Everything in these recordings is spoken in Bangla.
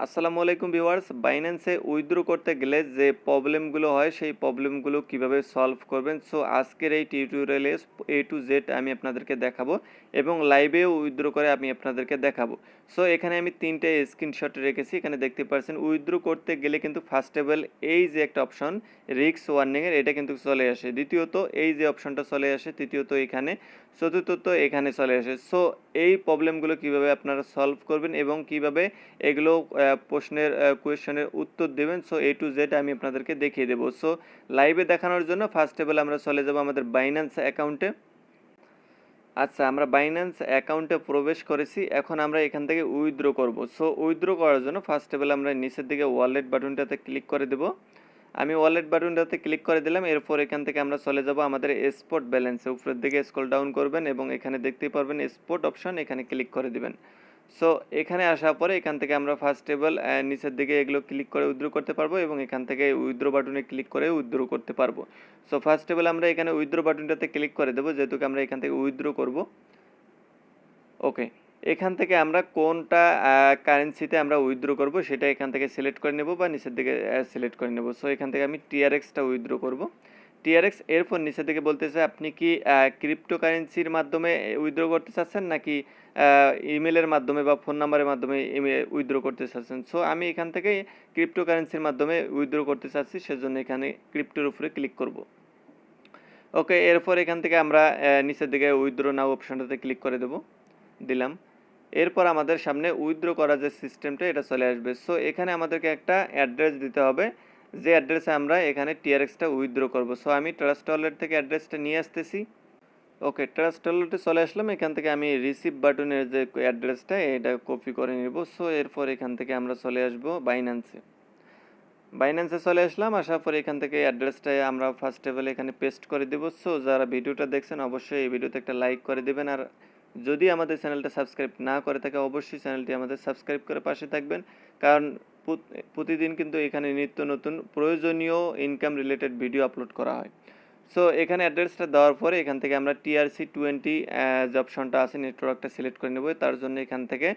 আসসালামু আলাইকুম ভিউয়ার্স, বাইন্যান্সে উইথড্র করতে গেলে যে প্রবলেমগুলো হয় সেই প্রবলেমগুলো কিভাবে সলভ করবেন। সো আজকের এই টিউটোরিয়ালে এ টু জেড আমি আপনাদেরকে দেখাবো এবং লাইভেও উইথড্র করে আমি আপনাদেরকে দেখাবো। সো এখানে আমি তিনটে স্ক্রিনশট রেখেছি, এখানে দেখতে পাচ্ছেন। উইথড্র করতে গেলে কিন্তু ফার্স্টেবল এই যে একটা অপশন রিস্ক ওয়ার্নিংয়ের, এটা কিন্তু চলে আসে। দ্বিতীয়ত এই যে অপশনটা চলে আসে, তৃতীয়ত এখানে, চতুর্থত এখানে চলে আসে। সো এই প্রবলেমগুলো কিভাবে আপনারা সলভ করবেন এবং কিভাবে এগুলো প্রশ্নের কোয়েশ্চেনের উত্তর দেবেন, সো এ টু জেড আমি আপনাদেরকে দেখিয়ে দেবো। সো লাইভে দেখানোর জন্য ফার্স্ট অফ অল আমরা চলে যাব আমাদের বাইন্যান্স অ্যাকাউন্টে। আচ্ছা, আমরা বাইন্যান্স অ্যাকাউন্টে প্রবেশ করেছি, এখন আমরা এখান থেকে উইথড্র করব। সো উইথড্র করার জন্য ফার্স্ট অফ অল আমরা নিচের দিকে ওয়ালেট বাটনটাতে ক্লিক করে দেব। আমি ওয়ালেট বাটনটাতে ক্লিক করে দিলাম। এরপর এখান থেকে আমরা চলে যাব আমাদের স্পট ব্যালেন্সে। উপরের দিকে স্ক্রল ডাউন করবেন এবং এখানে দেখতেই পারবেন স্পট অপশন, এখানে ক্লিক করে দিবেন। সো এখানে আসার পরে এখান থেকে আমরা ফার্স্ট অফ অল নিচের দিকে এগুলো ক্লিক করে উইথড্র করতে পারবো এবং এখান থেকে উইথড্র বাটনে ক্লিক করে উইথড্র করতে পারবো। সো ফার্স্ট অফ অল আমরা এখানে উইথড্র বাটনটাতে ক্লিক করে দেবো, যেহেতু আমরা এখান থেকে উইথড্র করব। ওকে, এখান থেকে আমরা কোনটা কারেন্সিতে আমরা উইথড্র করব সেটা এখান থেকে সিলেক্ট করে নেব বা নিচের দিকে সিলেক্ট করে নেব। সো এখান থেকে আমি টিআরএক্সটা উইথড্র করব। টিআরএক্স, এরপর নিচের দিকে বলতেছে আপনি কি ক্রিপ্টোকারেন্সির মাধ্যমে উইথড্র করতে চাচ্ছেন নাকি ইমেলের মাধ্যমে বা ফোন নাম্বারের মাধ্যমে উইথড্র করতে চাচ্ছেন। সো আমি এখান থেকে ক্রিপ্টোকারেন্সির মাধ্যমে উইথড্র করতে চাচ্ছি, সেজন্য এখানে ক্রিপ্টোর উপরে ক্লিক করব। ওকে, এরপর এখান থেকে আমরা নিচের দিকে উইথড্র নাও অপশনটাতে ক্লিক করে দিলাম। এরপর আমাদের সামনে উইথড্র করার যে সিস্টেমটা এটা চলে আসবে। সো এখানে আমাদেরকে একটা অ্যাড্রেস দিতে হবে, যে অ্যাড্রেসে আমরা এখানে টিআরএক্সটা উইথড্র করব। সো আমি ট্রাস্ট ওয়ালেট থেকে অ্যাড্রেসটা নিয়ে আসতেছি। ওকে, ট্রাস্ট ওয়ালেটে চলে আসলাম। এখান থেকে আমি রিসিভ বাটনের যে অ্যাড্রেসটা এটা কপি করে নিব। সো এরপর এখান থেকে আমরা চলে আসব বাইন্যান্সে চলে আসলাম। আসার পরে এখান থেকে অ্যাড্রেসটা আমরা ফার্স্ট অফ অল এখানে পেস্ট করে দেব। সো যারা ভিডিওটা দেখছেন অবশ্যই এই ভিডিওতে একটা লাইক করে দেবেন, আর যদি আমাদের চ্যানেলটা সাবস্ক্রাইব না করে থাকে অবশ্যই চ্যানেলটি আমাদের সাবস্ক্রাইব করে পাশে থাকবেন, কারণ প্রতিদিন কিন্তু এখানে নিত্য নতুন প্রয়োজনীয় ইনকাম রিলেটেড ভিডিও আপলোড করা হয়। সো এখানে অ্যাড্রেসটা দেওয়ার পরে এখান থেকে আমরা TRC20 যে অপশনটা আছে নেটওয়ার্কটা সিলেক্ট করে নেব। তার জন্য এখান থেকে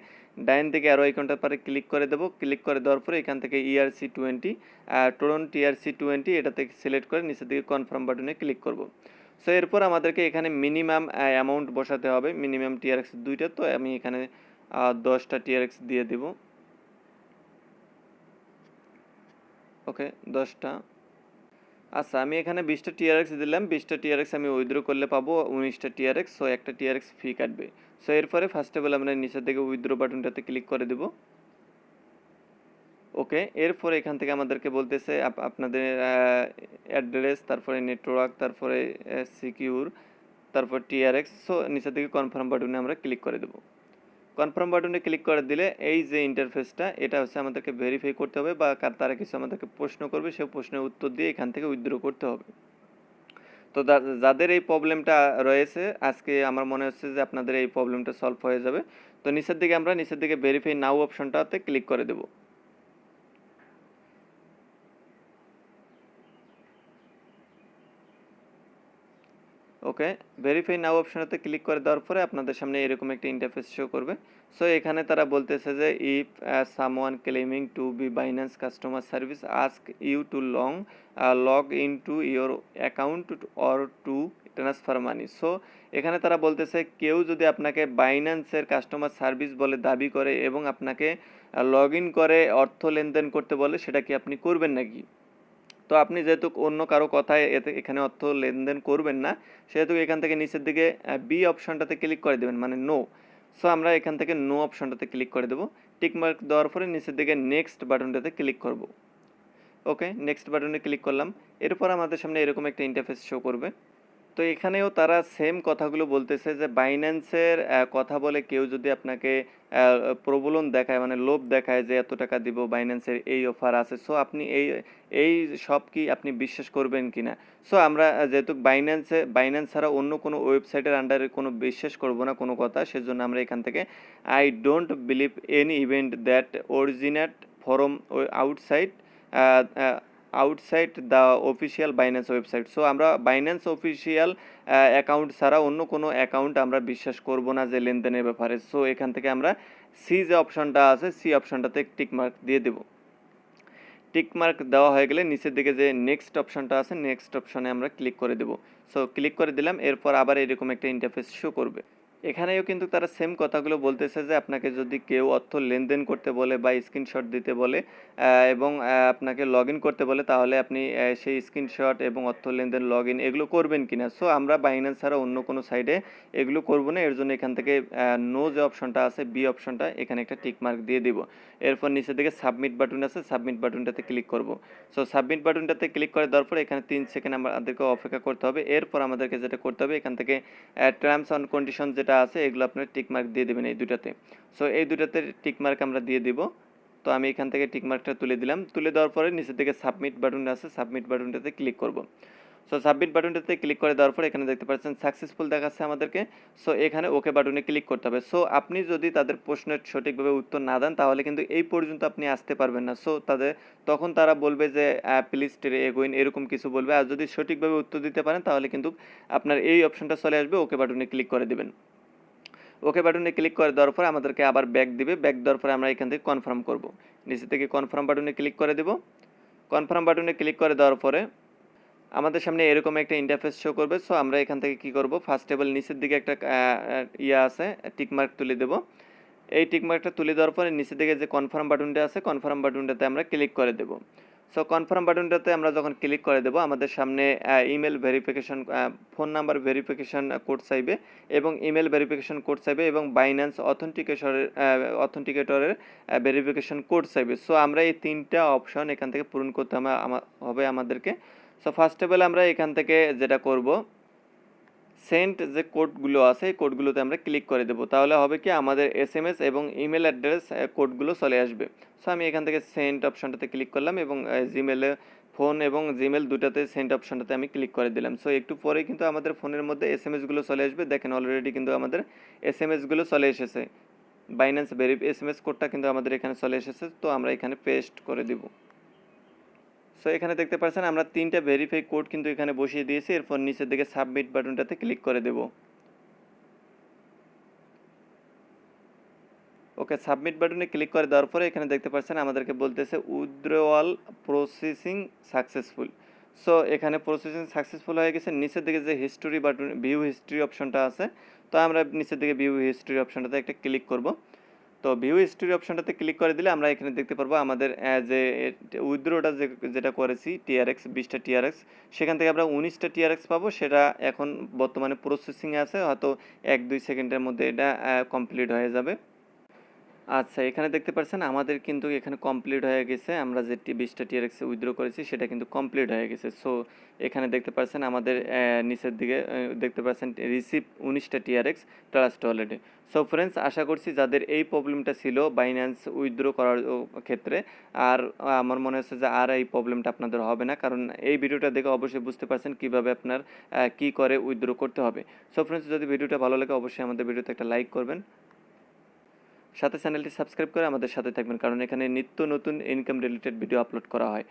ডাইন থেকে অ্যারো আইকনটার পরে ক্লিক করে দেবো। ক্লিক করে দেওয়ার পরে এখান থেকে ERC20 টোরন TRC20 এটাতে সিলেক্ট করে নিচের দিকে কনফার্ম বাটনে ক্লিক করব। সো এরপর আমাদেরকে এখানে মিনিমাম অ্যামাউন্ট বসাতে হবে। মিনিমাম TRX 2টা, তো আমি এখানে 10টা TRX দিয়ে দেব। ওকে, 10টা। আচ্ছা, আমি এখানে 20টা টিআরএক্স দিলাম। 20টা টিআরএক্স আমি উইথড্র করলে পাবো 19টা টিআরএক্স। সো একটা টিআরএক্স ফি কাটবে। সো এরপরে ফার্স্ট অফ অল আমরা নিচের দিকে উইথড্র বাটনটাতে ক্লিক করে দেব। ওকে, এরপরে এখান থেকে আমাদেরকে বলতেছে আপনাদের অ্যাড্রেস, তারপরে নেটওয়ার্ক, তারপরে সিকিউর, তারপর টিআরএক্স। সো নিচের দিকে কনফার্ম বাটনে আমরা ক্লিক করে দেবো। কনফার্ম বাটনে ক্লিক করে দিলে এই যে ইন্টারফেসটা, এটা হচ্ছে আমাদেরকে ভেরিফাই করতে হবে বা তারা কিছু আমাদেরকে প্রশ্ন করবে, সেই প্রশ্নের উত্তর দিয়ে এখান থেকে উইথড্র করতে হবে। তো যাদের এই প্রবলেমটা রয়েছে, আজকে আমার মনে হচ্ছে যে আপনাদের এই প্রবলেমটা সলভ হয়ে যাবে। তো নিচের দিকে ভেরিফাই নাও অপশনটাতে ক্লিক করে দেব। ওকে, ভেরিফাই নাও অপশনটাতে ক্লিক করে দেওয়ার পরে আপনাদের সামনে এরকম একটা ইন্টারফেস শো করবে। সো এখানে তারা বলতেছে যে if someone claiming to be Binance customer service ask you to log in to your account or to transfer money. So এখানে তারা বলতেছে কেউ যদি আপনাকে বাইন্যান্সের কাস্টমার সার্ভিস বলে দাবি করে এবং আপনাকে লগ ইন করে অর্থ লেনদেন করতে বলে, সেটা কি আপনি করবেন নাকি? তো আপনি যেহেতু অন্য কারো কথায় এখানে অর্থ লেনদেন করবেন না, সেহেতু এখান থেকে নিচের দিকে বি অপশনটাতে ক্লিক করে দেবেন, মানে নো। সো আমরা এখান থেকে নো অপশনটাতে ক্লিক করে দেবো। টিকমার্ক দেওয়ার পরে নিচের দিকে নেক্সট বাটনটাতে ক্লিক করব। ওকে, নেক্সট বাটনে ক্লিক করলাম। এরপর আমাদের সামনে এরকম একটা ইন্টারফেস শো করবে। তো এখানেও তারা সেম কথাগুলো বলতেছে যে বাইন্যান্সের কথা বলে কেউ যদি আপনাকে প্রলোভন দেখায়, মানে লোভ দেখায় যে এত টাকা দিব, বাইন্যান্সের এই অফার আছে, সো আপনি এই সব কি আপনি বিশ্বাস করবেন কি না? সো আমরা যেহেতু বাইন্যান্স ছাড়া অন্য কোনো ওয়েবসাইটের আন্ডারে কোনো বিশ্বাস করব না কোনো কথা, সেজন্য আমরা এখান থেকে I don't believe any event that originate from outside outside the official Binance website. So আমরা বাইন্যান্স অফিসিয়াল অ্যাকাউন্ট ছাড়া অন্য কোনো অ্যাকাউন্ট আমরা বিশ্বাস করব না যে লেনদেনের ব্যাপারে। সো এখান থেকে আমরা সি যে অপশনটা আছে সি অপশনটাতে টিক মার্ক দিয়ে দেব। টিক মার্ক দেওয়া হয়ে গেলে নিচের দিকে যে নেক্সট অপশনটা আছে নেক্সট অপশনে আমরা ক্লিক করে দেব। সো ক্লিক করে দিলাম, এরপর আবার এরকম একটা ইন্টারফেস শো করবে। এখানেও কিন্তু তারা সেম কথাগুলো বলতেছে যে আপনাকে যদি কেউ অর্থ লেনদেন করতে বলে বা স্ক্রিনশট দিতে বলে এবং আপনাকে লগ ইন করতে বলে, তাহলে আপনি সেই স্ক্রিনশট এবং অর্থ লেনদেন লগ ইন এগুলো করবেন কিনা। সো আমরা বাইন্যান্স ছাড়া অন্য কোনো সাইডে এগুলো করব না, এর জন্য এখান থেকে নো যে অপশনটা আছে বি অপশনটা এখানে একটা টিক মার্ক দিয়ে দিব। এরপর নিচের দিকে সাবমিট বাটন আছে, সাবমিট বাটনটাতে ক্লিক করব। সো সাবমিট বাটনটাতে ক্লিক করে দেওয়ার পর এখানে 3 সেকেন্ড আমাদেরকে অপেক্ষা করতে হবে। এরপর আমাদেরকে যেটা করতে হবে এখান থেকে টার্মস অ্যান্ড কন্ডিশন যেটা আছে এগুলো আপনারা টিক মার্ক দিয়ে দেবেন এই দুটাতে। সো এই দুটাতে টিক মার্ক আমরা দিয়ে দিব। তো আমি এখান থেকে টিক মার্কটা তুলে দিলাম। তুলে দেওয়ার পরে নিচের দিকে সাবমিট বাটন আছে, সাবমিট বাটনটাতে ক্লিক করব। সো সাবমিট বাটনটাতে ক্লিক করে দেওয়ার পর এখানে দেখতে পাচ্ছেন সাকসেসফুল দেখাচ্ছে আমাদেরকে। সো এখানে ওকে বাটনে ক্লিক করতে হবে। সো আপনি যদি তাদের প্রশ্নের সঠিকভাবে উত্তর না দেন তাহলে কিন্তু এই পর্যন্ত আপনি আসতে পারবেন না। সো তখন তারা বলবে যে প্লিজ ট্রে এগোইন এরকম কিছু বলবে। আর যদি সঠিকভাবে উত্তর দিতে পারেন তাহলে কিন্তু আপনার এই অপশনটা চলে আসবে, ওকে বাটনে ক্লিক করে দেবেন। ওকে বাটনে ক্লিক করে দেওয়ার পরে আমাদেরকে আবার ব্যাক দিবে। ব্যাক দেওয়ার পরে আমরা এখান থেকে কনফার্ম করব। নিচে থেকে কনফার্ম বাটনে ক্লিক করে দেব। কনফার্ম বাটনে ক্লিক করে দেওয়ার পরে আমাদের সামনে এরকম একটা ইন্টারফেস শো করবে। সো আমরা এখান থেকে কি করব, ফার্স্ট অফ অল নিচের দিকে একটা ইয়া আছে টিক মার্ক তুলে দেব। এই টিক মার্কটা তুলে দেওয়ার পরে নিচের দিকে যে কনফার্ম বাটনটা আছে কনফার্ম বাটনটাতে আমরা ক্লিক করে দেব। সো কনফার্ম বাটনটাতে আমরা যখন ক্লিক করে দেব আমাদের সামনে email verification, phone number verification code চাইবে এবং ইমেল ভেরিফিকেশন কোড চাইবে এবং বাইন্যান্স অথেন্টিকেটরের ভেরিফিকেশন কোড চাইবে। সো আমরা এই 3টা অপশন এখান থেকে পূরণ করতে হবে আমাদেরকে। সো ফার্স্ট অফ অল আমরা এখান থেকে যেটা করব, সেন্ট যে কোডগুলো আছে এই কোডগুলোতে আমরা ক্লিক করে দেবো। তাহলে হবে কি আমাদের এসএমএস এবং ইমেল অ্যাড্রেস কোডগুলো চলে আসবে। সো আমি এখান থেকে সেন্ট অপশনটাতে ক্লিক করলাম এবং জিমেলে ফোন এবং জিমেল দুটাতে সেন্ট অপশনটাতে আমি ক্লিক করে দিলাম। সো একটু পরেই কিন্তু আমাদের ফোনের মধ্যে এসএমএসগুলো চলে আসবে। দেখেন অলরেডি কিন্তু আমাদের এসএমএসগুলো চলে এসেছে। বাইন্যান্স এসএমএস কোডটা কিন্তু আমাদের এখানে চলে এসেছে। তো আমরা এখানে পেস্ট করে দিব। সো এখানে দেখতে পাচ্ছেন আমরা 3টা ভেরিফাই কোড কিন্তু এখানে বসিয়ে দিয়েছি। এরপর নিচের দিকে সাবমিট বাটনটাতে ক্লিক করে দেব। ওকে সাবমিট বাটনে ক্লিক করে দেওয়ার পরে এখানে দেখতে পাচ্ছেন আমাদেরকে বলতেছে উইথড্রওয়াল প্রসেসিং সাকসেসফুল। সো এখানে প্রসেসিং সাকসেসফুল হয়ে গেছে। নিচের দিকে যে হিস্টোরি বাটন ভিউ হিস্ট্রি অপশনটা আছে, তো আমরা নিচের দিকে ভিউ হিস্ট্রি অপশনটাতে একটা ক্লিক করব। তো ভিউ হিস্ট্রি অপশনটাতে ক্লিক করে দিলে আমরা এখানে দেখতে পারবো আমাদের যে উইথড্রোটা যেটা করেছি টিআরএক্স 20টা টিআরএক্স, সেখান থেকে আমরা 19টা টিআরএক্স পাবো। সেটা এখন বর্তমানে প্রসেসিংয়ে আছে, হয়তো 1-2 সেকেন্ডের মধ্যে এটা কমপ্লিট হয়ে যাবে। আচ্ছা এখানে দেখতে পাচ্ছেন আমাদের কিন্তু এখানে কমপ্লিট হয়ে গেছে। আমরা যে 20টা টিআরএক্স উইথড্র করেছি সেটা কিন্তু কমপ্লিট হয়ে গেছে। সো এখানে দেখতে পাচ্ছেন আমাদের নিচের দিকে দেখতে পাচ্ছেন রিসিভ 19টা টিআরএক্স ট্রাস্ট ওয়ালেটে। সো ফ্রেন্ডস আশা করছি যাদের এই প্রবলেমটা ছিল বাইন্যান্স উইথড্র করার ক্ষেত্রে, আর আমার মনে হচ্ছে যে আর এই প্রবলেমটা আপনাদের হবে না, কারণ এই ভিডিওটা দেখে অবশ্যই বুঝতে পারছেন কীভাবে আপনার কী করে উইথড্র করতে হবে। সো ফ্রেন্ডস যদি ভিডিওটা ভালো লাগে অবশ্যই আমাদের ভিডিওতে একটা লাইক করবেন, সাথে চ্যানেলটি সাবস্ক্রাইব করে আমাদের সাথে থাকবেন, কারণ এখানে নিত্য নতুন ইনকাম রিলেটেড ভিডিও আপলোড করা হয়।